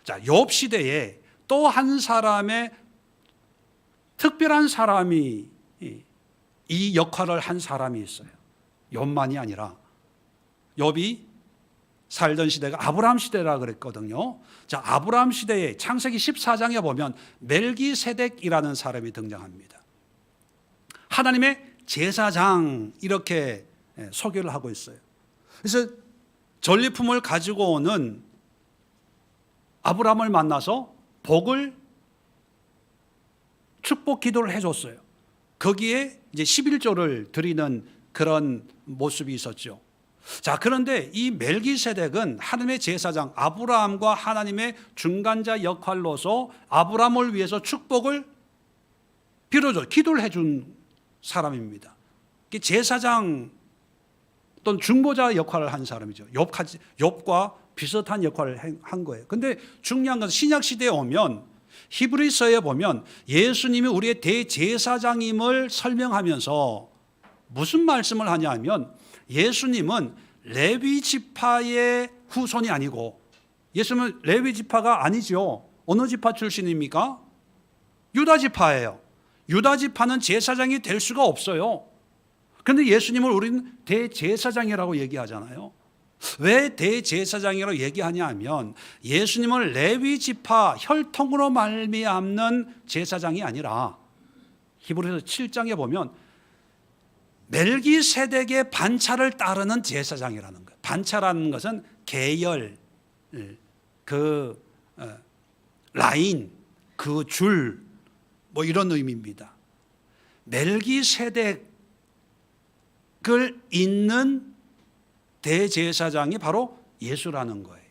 Speaker 1: 자, 욥 시대에 또 한 사람의 특별한 사람이 이 역할을 한 사람이 있어요. 욥만이 아니라 욥이 살던 시대가 아브라함 시대라 그랬거든요. 자, 아브라함 시대에 창세기 14장에 보면 멜기세덱이라는 사람이 등장합니다. 하나님의 제사장, 이렇게 소개를 하고 있어요. 그래서 전리품을 가지고 오는 아브라함을 만나서 복을 축복 기도를 해줬어요. 거기에 이제 11조를 드리는 그런 모습이 있었죠. 자, 그런데 이 멜기세덱은 하나님의 제사장, 아브라함과 하나님의 중간자 역할로서 아브라함을 위해서 축복을 빌어줘, 기도를 해준 사람입니다. 제사장 또는 중보자 역할을 한 사람이죠. 욥과 비슷한 역할을 한 거예요. 근데 중요한 것은 신약 시대에 오면 히브리서에 보면 예수님이 우리의 대제사장임을 설명하면서 무슨 말씀을 하냐면, 예수님은 레위 지파의 후손이 아니고, 예수님은 레위 지파가 아니죠. 어느 지파 출신입니까? 유다 지파예요. 유다 지파는 제사장이 될 수가 없어요. 그런데 예수님을 우리는 대제사장이라고 얘기하잖아요. 왜 대제사장이라고 얘기하냐 하면 예수님은 레위 지파 혈통으로 말미암는 제사장이 아니라 히브리서 7장에 보면 멜기세덱의 반차를 따르는 제사장이라는 거예요. 반차라는 것은 계열, 그 라인, 그 줄, 뭐 이런 의미입니다. 멜기세덱을 잇는 대제사장이 바로 예수라는 거예요.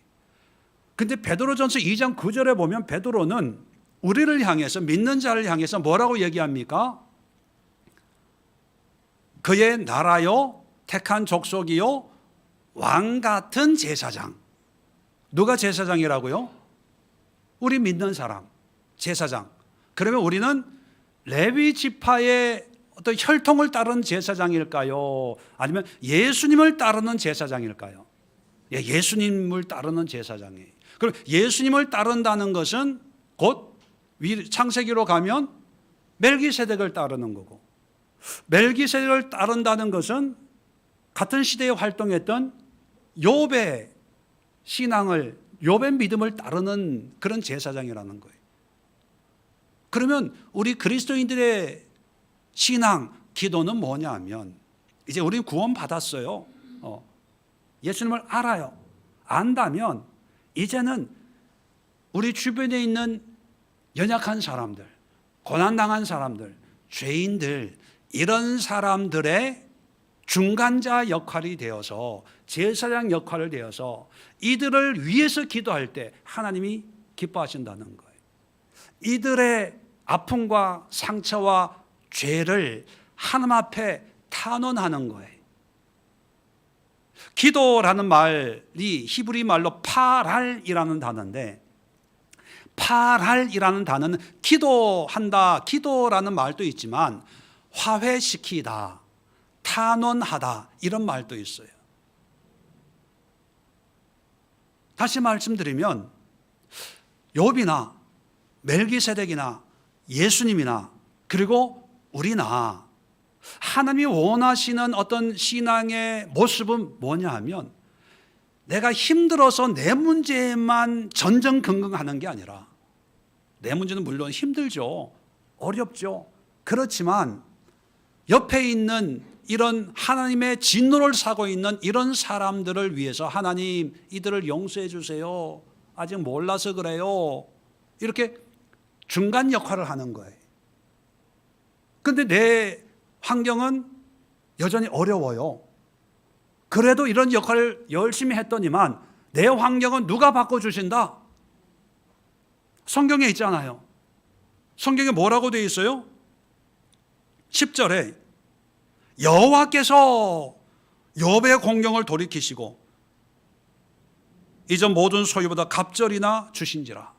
Speaker 1: 근데 베드로전서 2장 9절에 보면 베드로는 우리를 향해서, 믿는 자를 향해서 뭐라고 얘기합니까? 그의 나라요 택한 족속이요 왕 같은 제사장. 누가 제사장이라고요? 우리 믿는 사람, 제사장. 그러면 우리는 레위 지파의 어떤 혈통을 따르는 제사장일까요? 아니면 예수님을 따르는 제사장일까요? 예수님을 따르는 제사장이에요. 그럼 예수님을 따른다는 것은 곧 창세기로 가면 멜기세덱을 따르는 거고, 멜기세덱을 따른다는 것은 같은 시대에 활동했던 욥의 신앙을, 욥의 믿음을 따르는 그런 제사장이라는 거예요. 그러면 우리 그리스도인들의 신앙, 기도는 뭐냐 하면, 이제 우리는 구원 받았어요. 예수님을 알아요. 안다면 이제는 우리 주변에 있는 연약한 사람들, 고난당한 사람들, 죄인들, 이런 사람들의 중간자 역할이 되어서, 제사장 역할을 되어서 이들을 위해서 기도할 때 하나님이 기뻐하신다는 거예요. 이들의 아픔과 상처와 죄를 하나님 앞에 탄원하는 거예요. 기도라는 말이 히브리 말로 파랄이라는 단어인데, 파랄이라는 단어는 기도한다, 기도라는 말도 있지만 화해시키다, 탄원하다 이런 말도 있어요. 다시 말씀드리면 욥이나 멜기세덱이나 예수님이나 그리고 우리나 하나님이 원하시는 어떤 신앙의 모습은 뭐냐 하면, 내가 힘들어서 내 문제만 전전긍긍하는 게 아니라, 내 문제는 물론 힘들죠, 어렵죠. 그렇지만 옆에 있는 이런 하나님의 진노를 사고 있는 이런 사람들을 위해서, 하나님 이들을 용서해 주세요, 아직 몰라서 그래요, 이렇게 중간 역할을 하는 거예요. 그런데 내 환경은 여전히 어려워요. 그래도 이런 역할을 열심히 했더니만 내 환경은 누가 바꿔주신다? 성경에 있잖아요. 성경에 뭐라고 되어 있어요? 10절에 여호와께서 욥의 공경을 돌이키시고 이전 모든 소유보다 갑절이나 주신지라.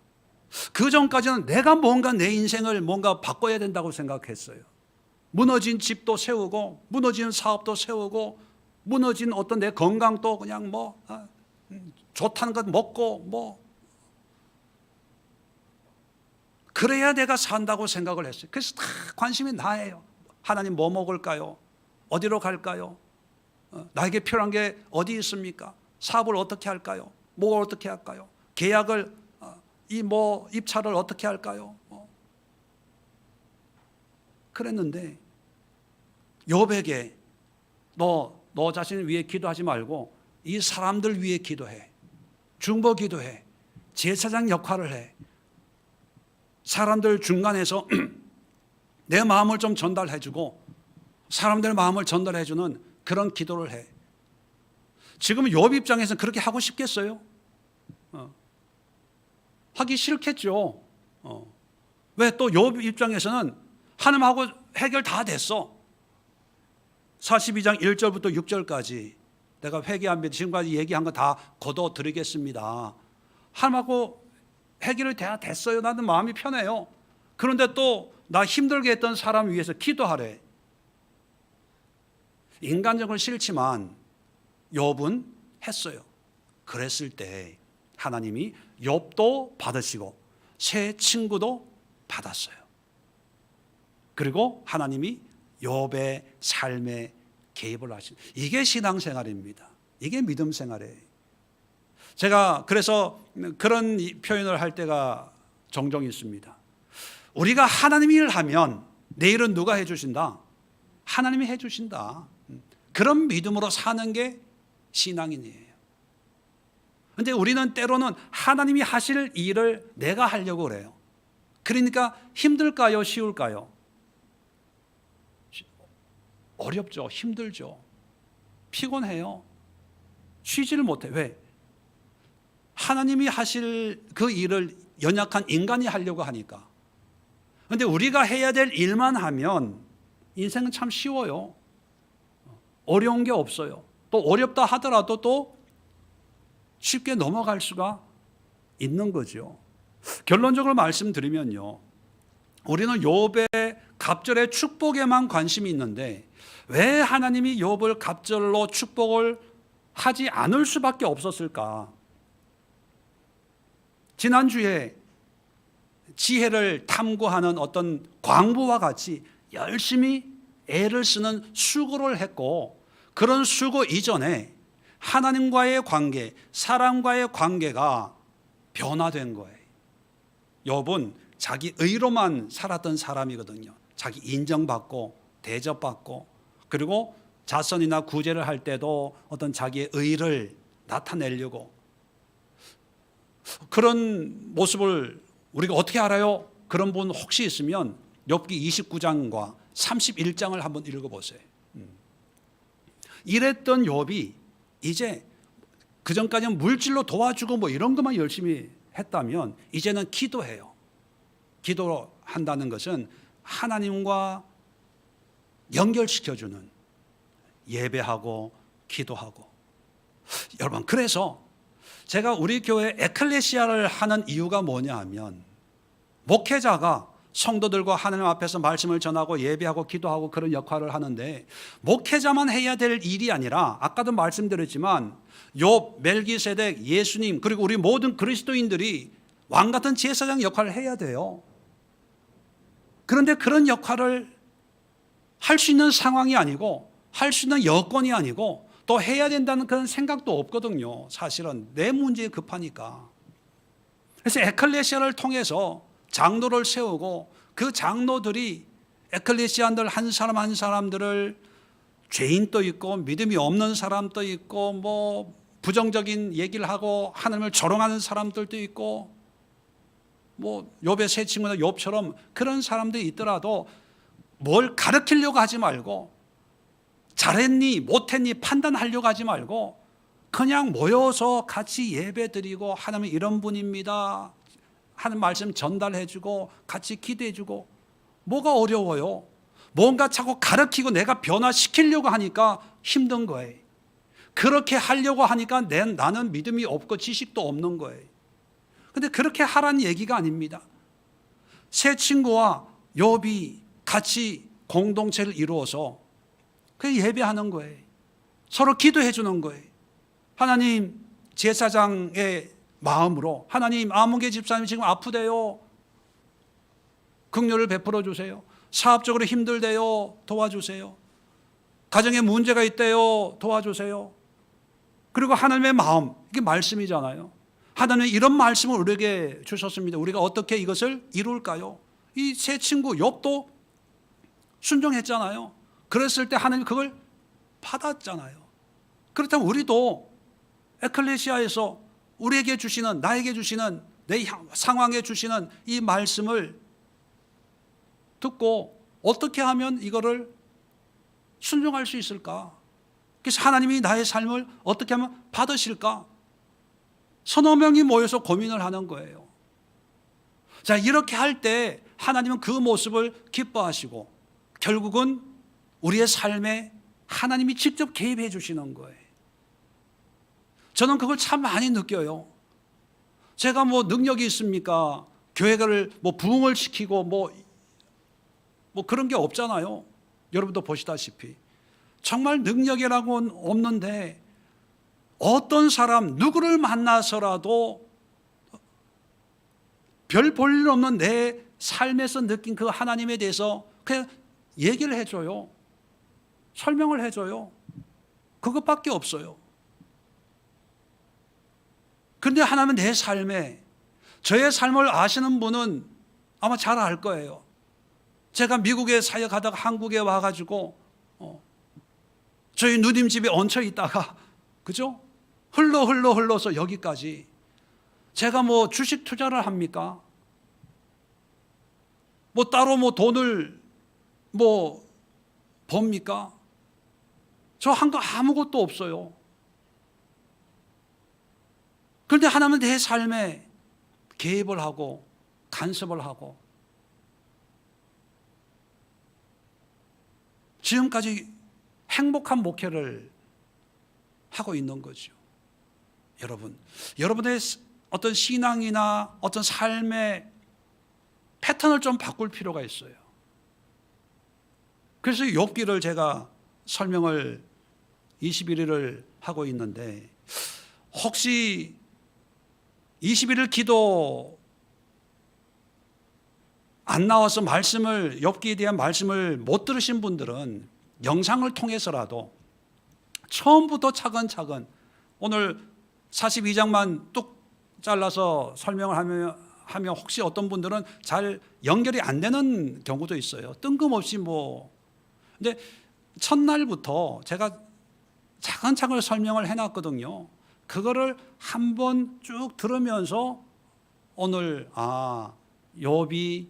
Speaker 1: 그 전까지는 내가 뭔가 내 인생을 뭔가 바꿔야 된다고 생각했어요. 무너진 집도 세우고, 무너진 사업도 세우고, 무너진 어떤 내 건강도 그냥 좋다는 것 먹고 그래야 내가 산다고 생각을 했어요. 그래서 다 관심이 나예요. 하나님 뭐 먹을까요? 어디로 갈까요? 나에게 필요한 게 어디 있습니까? 사업을 어떻게 할까요? 뭘 어떻게 할까요? 계약을 입찰을 어떻게 할까요? 그랬는데 욥에게 너 자신을 위해 기도하지 말고 이 사람들 위해 기도해. 중보 기도해. 제사장 역할을 해. 사람들 중간에서 내 마음을 좀 전달해 주고 사람들 마음을 전달해 주는 그런 기도를 해. 지금 욥 입장에서는 그렇게 하고 싶겠어요? 하기 싫겠죠. 왜 또 욥 입장에서는 하나님하고 해결 다 됐어. 42장 1절부터 6절까지 내가 회개합니다. 지금까지 얘기한 거 다 거둬드리겠습니다. 하나님하고 해결이 다 됐어요. 나는 마음이 편해요. 그런데 또 나 힘들게 했던 사람 위해서 기도하래. 인간적으로 싫지만 욥은 했어요. 그랬을 때 하나님이 욥도 받으시고 새 친구도 받았어요. 그리고 하나님이 욥의 삶에 개입을 하신, 이게 신앙생활입니다. 이게 믿음생활이에요. 제가 그래서 그런 표현을 할 때가 종종 있습니다. 우리가 하나님 일을 하면 내일은 누가 해주신다? 하나님이 해주신다. 그런 믿음으로 사는 게 신앙인이에요. 그런데 우리는 때로는 하나님이 하실 일을 내가 하려고 그래요. 그러니까 힘들까요? 쉬울까요? 어렵죠. 힘들죠. 피곤해요. 쉬지를 못해. 왜? 하나님이 하실 그 일을 연약한 인간이 하려고 하니까. 그런데 우리가 해야 될 일만 하면 인생은 참 쉬워요. 어려운 게 없어요. 또 어렵다 하더라도 또 쉽게 넘어갈 수가 있는 거죠. 결론적으로 말씀드리면요, 우리는 욥의 갑절의 축복에만 관심이 있는데 왜 하나님이 욥을 갑절로 축복을 하지 않을 수밖에 없었을까? 지난주에 지혜를 탐구하는 어떤 광부와 같이 열심히 애를 쓰는 수고를 했고, 그런 수고 이전에 하나님과의 관계, 사람과의 관계가 변화된 거예요. 욥은 자기 의로만 살았던 사람이거든요. 자기 인정받고 대접받고, 그리고 자선이나 구제를 할 때도 어떤 자기의 의를 나타내려고, 그런 모습을 우리가 어떻게 알아요? 그런 분 혹시 있으면 욥기 29장과 31장을 한번 읽어보세요. 이랬던 욥이 이제 그전까지는 물질로 도와주고 뭐 이런 것만 열심히 했다면 이제는 기도해요. 기도한다는 것은 하나님과 연결시켜주는, 예배하고 기도하고. 여러분, 그래서 제가 우리 교회 에클레시아를 하는 이유가 뭐냐 하면, 목회자가 성도들과 하나님 앞에서 말씀을 전하고 예배하고 기도하고 그런 역할을 하는데, 목회자만 해야 될 일이 아니라 아까도 말씀드렸지만 욥, 멜기세덱, 예수님, 그리고 우리 모든 그리스도인들이 왕같은 제사장 역할을 해야 돼요. 그런데 그런 역할을 할 수 있는 상황이 아니고, 할 수 있는 여건이 아니고, 또 해야 된다는 그런 생각도 없거든요. 사실은 내 문제에 급하니까. 그래서 에클레시아를 통해서 장로를 세우고, 그 장로들이 에클레시아들 한 사람 한 사람들을, 죄인도 있고 믿음이 없는 사람도 있고 뭐 부정적인 얘기를 하고 하나님을 조롱하는 사람들도 있고, 뭐 욥의 세 친구나 욥처럼 그런 사람들이 있더라도 뭘 가르치려고 하지 말고, 잘했니 못했니 판단하려고 하지 말고, 그냥 모여서 같이 예배드리고 하나님 이런 분입니다 하는 말씀 전달해주고 같이 기도해주고. 뭐가 어려워요? 뭔가 자꾸 가르치고 내가 변화시키려고 하니까 힘든 거예요. 그렇게 하려고 하니까 나는 믿음이 없고 지식도 없는 거예요. 그런데 그렇게 하라는 얘기가 아닙니다. 세 친구와 욥이 같이 공동체를 이루어서 그 예배하는 거예요. 서로 기도해 주는 거예요. 하나님, 제사장의 마음으로, 하나님, 아무개 집사님 지금 아프대요, 긍휼을 베풀어 주세요. 사업적으로 힘들대요, 도와주세요. 가정에 문제가 있대요, 도와주세요. 그리고 하나님의 마음, 이게 말씀이잖아요. 하나님은 이런 말씀을 우리에게 주셨습니다. 우리가 어떻게 이것을 이룰까요? 이 세 친구 욥도 순종했잖아요. 그랬을 때 하나님 그걸 받았잖아요. 그렇다면 우리도 에클레시아에서 우리에게 주시는, 나에게 주시는, 내 상황에 주시는 이 말씀을 듣고 어떻게 하면 이거를 순종할 수 있을까? 그래서 하나님이 나의 삶을 어떻게 하면 받으실까? 서너 명이 모여서 고민을 하는 거예요. 자, 이렇게 할 때 하나님은 그 모습을 기뻐하시고 결국은 우리의 삶에 하나님이 직접 개입해 주시는 거예요. 저는 그걸 참 많이 느껴요. 제가 뭐 능력이 있습니까? 교회를 뭐 부흥을 시키고 뭐 그런 게 없잖아요. 여러분도 보시다시피 정말 능력이라고는 없는데, 어떤 사람 누구를 만나서라도 별 볼 일 없는 내 삶에서 느낀 그 하나님에 대해서 그냥 얘기를 해줘요. 설명을 해줘요. 그것밖에 없어요. 그런데 하나님은 내 삶에, 저의 삶을 아시는 분은 아마 잘 알 거예요. 제가 미국에 사역하다가 한국에 와가지고 저희 누님 집에 얹혀 있다가, 그죠? 흘러서 여기까지. 제가 뭐 주식 투자를 합니까? 뭐 따로 뭐 돈을 뭐 법니까? 저 한 거 아무것도 없어요. 그런데 하나님은 내 삶에 개입을 하고 간섭을 하고 지금까지 행복한 목회를 하고 있는 거죠. 여러분, 여러분의 어떤 신앙이나 어떤 삶의 패턴을 좀 바꿀 필요가 있어요. 그래서 욥기를 제가 설명을 21일을 하고 있는데, 혹시 21일 기도 안 나와서 말씀을, 욥기에 대한 말씀을 못 들으신 분들은 영상을 통해서라도 처음부터 차근차근, 오늘 42장만 뚝 잘라서 설명을 하면 혹시 어떤 분들은 잘 연결이 안 되는 경우도 있어요. 뜬금없이 뭐. 근데 첫날부터 제가 차근차근 설명을 해놨거든요. 그거를 한번 쭉 들으면서 오늘 욥이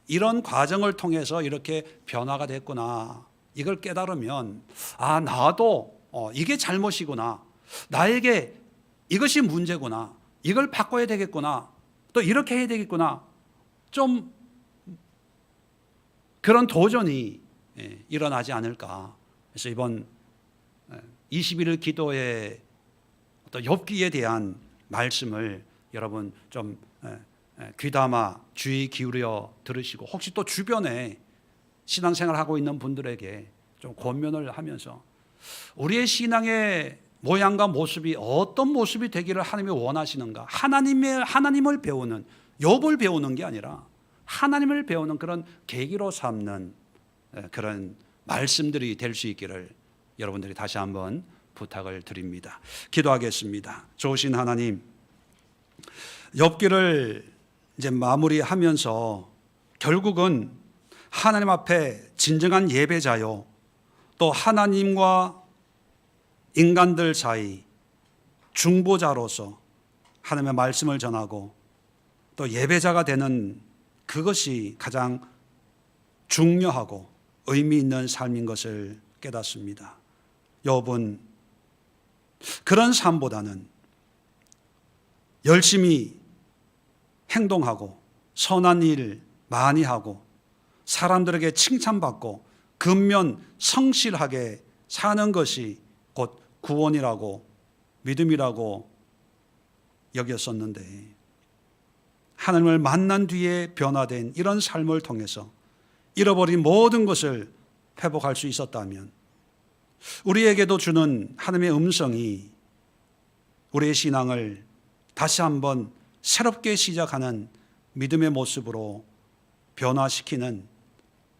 Speaker 1: 이런 과정을 통해서 이렇게 변화가 됐구나, 이걸 깨달으면 나도 이게 잘못이구나, 나에게 이것이 문제구나, 이걸 바꿔야 되겠구나, 또 이렇게 해야 되겠구나, 좀 그런 도전이 일어나지 않을까. 그래서 이번 21일 기도의 어떤 욥기에 대한 말씀을 여러분 좀 귀담아 주의 기울여 들으시고, 혹시 또 주변에 신앙생활하고 있는 분들에게 좀 권면을 하면서 우리의 신앙의 모양과 모습이 어떤 모습이 되기를 하나님이 원하시는가, 하나님을 배우는, 욥을 배우는 게 아니라 하나님을 배우는 그런 계기로 삼는 그런 말씀들이 될 수 있기를 여러분들이 다시 한번 부탁을 드립니다. 기도하겠습니다. 좋으신 하나님, 욥기를 이제 마무리하면서 결국은 하나님 앞에 진정한 예배자요, 또 하나님과 인간들 사이 중보자로서 하나님의 말씀을 전하고 또 예배자가 되는 그것이 가장 중요하고 의미 있는 삶인 것을 깨닫습니다. 욥은 그런 삶보다는 열심히 행동하고 선한 일 많이 하고 사람들에게 칭찬받고 근면 성실하게 사는 것이 곧 구원이라고 믿음이라고 여겼었는데, 하나님을 만난 뒤에 변화된 이런 삶을 통해서 잃어버린 모든 것을 회복할 수 있었다면 우리에게도 주는 하나님의 음성이 우리의 신앙을 다시 한번 새롭게 시작하는 믿음의 모습으로 변화시키는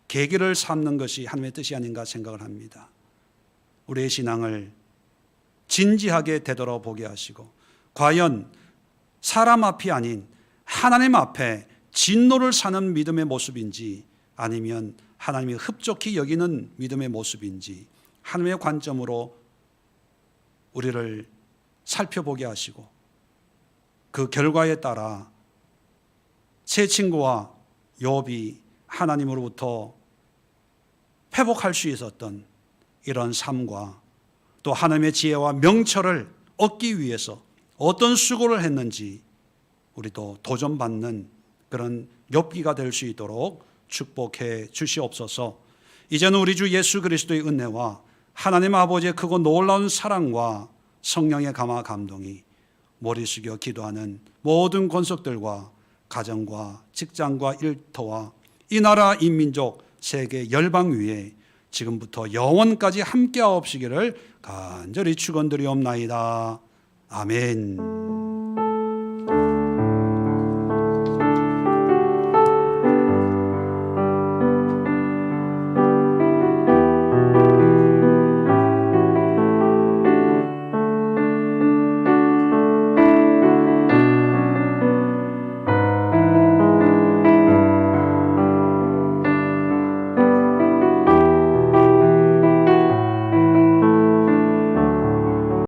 Speaker 1: 계기를 삼는 것이 하나님의 뜻이 아닌가 생각을 합니다. 우리의 신앙을 진지하게 되돌아보게 하시고, 과연 사람 앞이 아닌 하나님 앞에 진노를 사는 믿음의 모습인지, 아니면 하나님이 흡족히 여기는 믿음의 모습인지 하나님의 관점으로 우리를 살펴보게 하시고, 그 결과에 따라 세 친구와 욥이 하나님으로부터 회복할 수 있었던 이런 삶과 또 하나님의 지혜와 명철을 얻기 위해서 어떤 수고를 했는지 우리도 도전받는 그런 욥기가 될 수 있도록 축복해 주시옵소서. 이제는 우리 주 예수 그리스도의 은혜와 하나님 아버지의 크고 놀라운 사랑과 성령의 감화 감동이 머리 숙여 기도하는 모든 권속들과 가정과 직장과 일터와 이 나라 이 민족 세계 열방 위에 지금부터 영원까지 함께하옵시기를 간절히 축원드리옵나이다. 아멘.